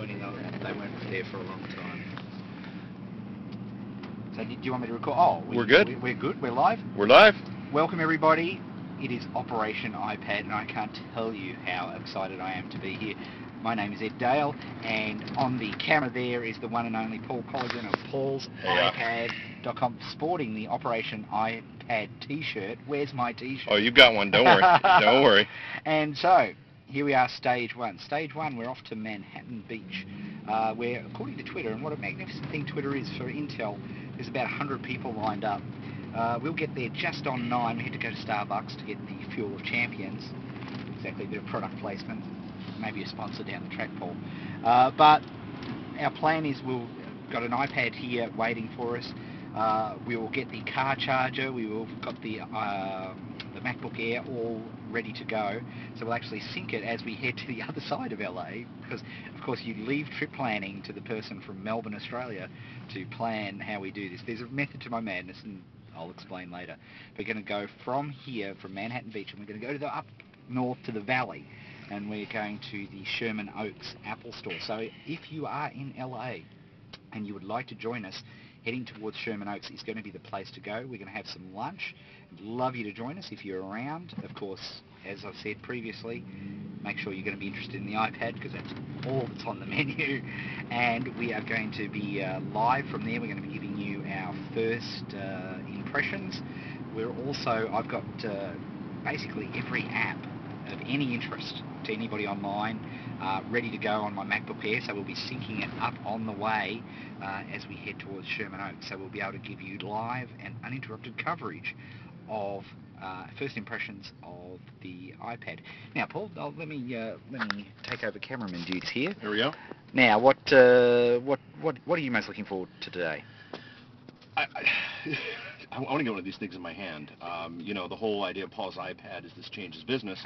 disappointing. They weren't there for a long time. So do you want me to record? Oh, we're good. We're good. We're live. We're live. Welcome everybody. It is Operation iPad, and I can't tell you how excited I am to be here. My name is Ed Dale, and on the camera there is the one and only Paul Colligan of paulsiPad.com, sporting the Operation iPad t-shirt. Where's my t-shirt? Oh, you've got one. Don't worry. Don't worry. And so, here we are, stage one. Stage one, we're off to Manhattan Beach, where, according to Twitter, and what a magnificent thing Twitter is for Intel, there's about 100 people lined up. We'll get there just on 9. We had to go to Starbucks to get the Fuel of Champions. Exactly, a bit of product placement. Maybe a sponsor down the track, Paul. But our plan is we've got an iPad here waiting for us. We will get the car charger. We will got the MacBook Air all ready to go. So we'll actually sync it as we head to the other side of LA, because of course you leave trip planning to the person from Melbourne, Australia, to plan how we do this. There's a method to my madness, and I'll explain later. We're going to go from here, from Manhattan Beach, and we're going to go to up north to the valley, and we're going to the Sherman Oaks Apple Store. So if you are in LA and you would like to join us, heading towards Sherman Oaks is going to be the place to go. We're going to have some lunch. I'd love you to join us if you're around. Of course, as I've said previously, make sure you're going to be interested in the iPad, because that's all that's on the menu. And we are going to be live from there. We're going to be giving you our first impressions. I've got basically every app of any interest to anybody online ready to go on my MacBook Air, so we'll be syncing it up on the way as we head towards Sherman Oaks. So we'll be able to give you live and uninterrupted coverage of first impressions of the iPad. Now, Paul, let me take over cameraman duties here. Here we go. Now, what are you most looking forward to today? I want to get one of these things in my hand. The whole idea of Paul's iPad is this changes business.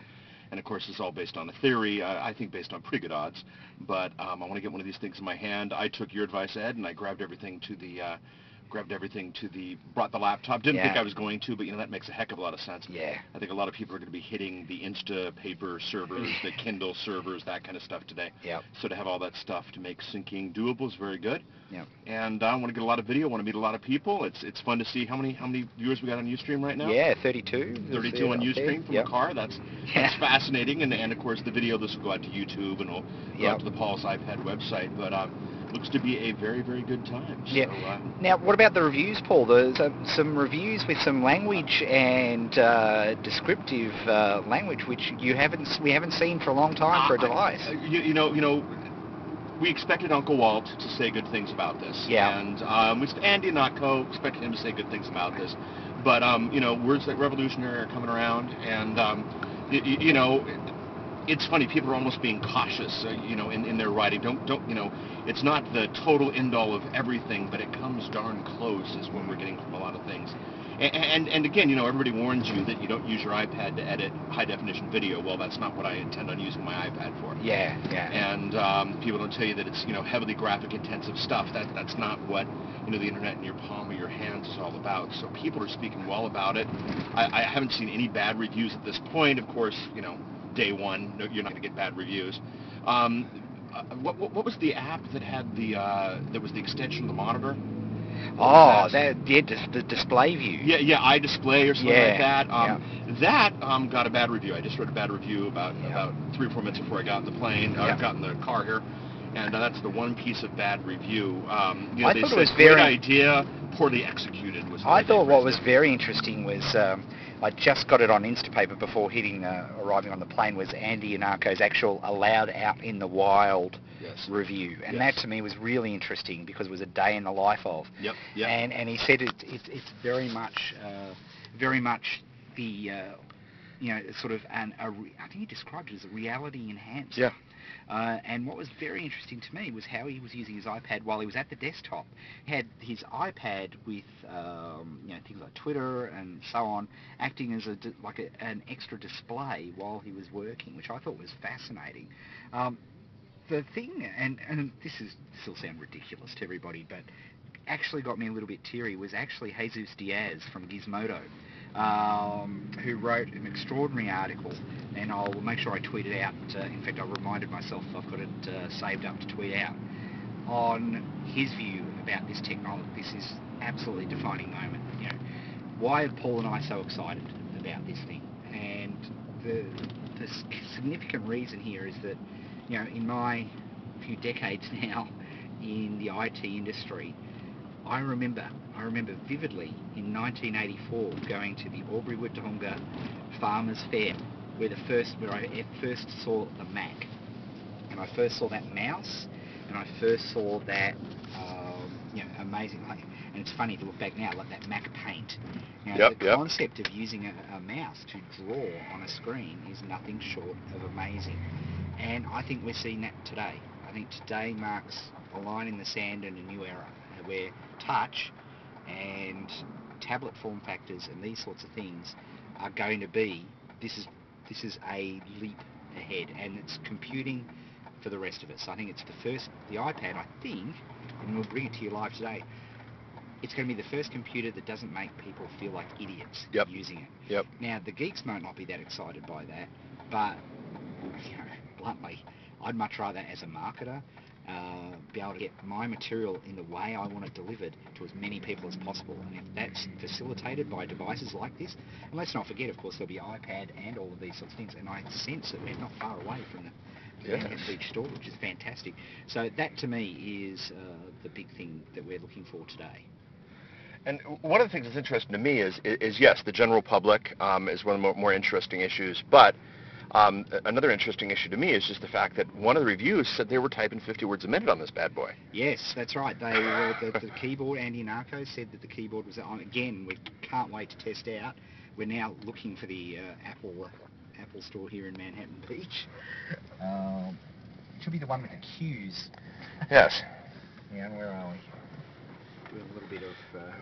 And of course, it's all based on a theory, I think based on pretty good odds. But I want to get one of these things in my hand. I took your advice, Ed, and I brought the laptop. Didn't think I was going to, but that makes a heck of a lot of sense. Yeah. I think a lot of people are going to be hitting the Instapaper servers, the Kindle servers, that kind of stuff today. Yep. So to have all that stuff to make syncing doable is very good. Yep. And I want to get a lot of video. I want to meet a lot of people. It's fun to see how many viewers we got on Ustream right now. Yeah, 32. 32 on Ustream from a car. That's fascinating. And of course the video, this will go out to YouTube and will go out to the Paul's iPad website. But looks to be a very, very good time. So, now, what about the reviews, Paul? There's some reviews with some language and descriptive language which we haven't seen for a long time for a device. We expected Uncle Walt to say good things about this. Yeah. And Andy Notco expected him to say good things about this. But words like revolutionary are coming around, and it's funny, people are almost being cautious, in their writing. It's not the total end-all of everything, but it comes darn close is what we're getting from a lot of things. And again, everybody warns you that you don't use your iPad to edit high-definition video. Well, that's not what I intend on using my iPad for. Yeah. And people don't tell you that it's, heavily graphic-intensive stuff. That's not what, the internet in your palm of your hands is all about. So people are speaking well about it. I haven't seen any bad reviews at this point. Of course, day one, you're not going to get bad reviews. What was the app that had that was the extension of the monitor? The display view. Yeah, iDisplay or something like that. That got a bad review. I just read a bad review about 3 or 4 minutes before I got in the plane. Got in the car here, and that's the one piece of bad review. I they thought said it was great idea, poorly executed. I thought what was very interesting was I just got it on Instapaper before arriving on the plane, was Andy Iannaco's actual allowed out in the wild review, and that to me was really interesting because it was a day in the life of. Yep. And he said it's very much the sort of I think he described it as a reality enhancer. Yeah. And what was very interesting to me was how he was using his iPad while he was at the desktop. He had his iPad with things like Twitter and so on, acting as an extra display while he was working, which I thought was fascinating. The thing, and this will sound ridiculous to everybody, but actually got me a little bit teary, was actually Jesus Diaz from Gizmodo. who wrote an extraordinary article, and I'll make sure I tweet it out. In fact, I reminded myself I've got it saved up to tweet out, on his view about this technology. This is absolutely defining moment. You know, why are Paul and I so excited about this thing? And the significant reason here is that, you know, in my few decades now in the IT industry, I remember vividly in 1984 going to the Albury-Wodonga Farmers Fair, where I first saw the Mac, and I first saw that mouse, and I first saw that you know, amazing. And it's funny to look back now, like that Mac Paint. You know, the concept of using a mouse to draw on a screen is nothing short of amazing, and I think we're seeing that today. I think today marks a line in the sand in a new era where touch and tablet form factors and these sorts of things are going to be, this is a leap ahead, and it's computing for the rest of us. I think it's the iPad, I think, and we'll bring it to you live today, it's going to be the first computer that doesn't make people feel like idiots using it. Now, the geeks might not be that excited by that, but, you know, bluntly, I'd much rather, as a marketer, be able to get my material in the way I want it delivered to as many people as possible. And if that's facilitated by devices like this, and let's not forget, of course, there'll be iPad and all of these sorts of things, and I sense that we're not far away from the Manhattan Beach store, which is fantastic. So that, to me, is the big thing that we're looking for today. And one of the things that's interesting to me is yes, the general public is one of the more interesting issues, but another interesting issue to me is just the fact that one of the reviews said they were typing 50 words a minute on this bad boy. Yes, that's right. They were, the keyboard, Andy Narco said that the keyboard was on. Again, we can't wait to test out. We're now looking for the Apple store here in Manhattan Beach. It should be the one with the Q's. Yes. Yeah, and where are we? Doing a little bit of...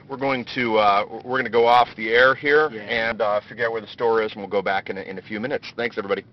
We're going to go off the air here and figure out where the store is, and we'll go back in a few minutes. Thanks, everybody.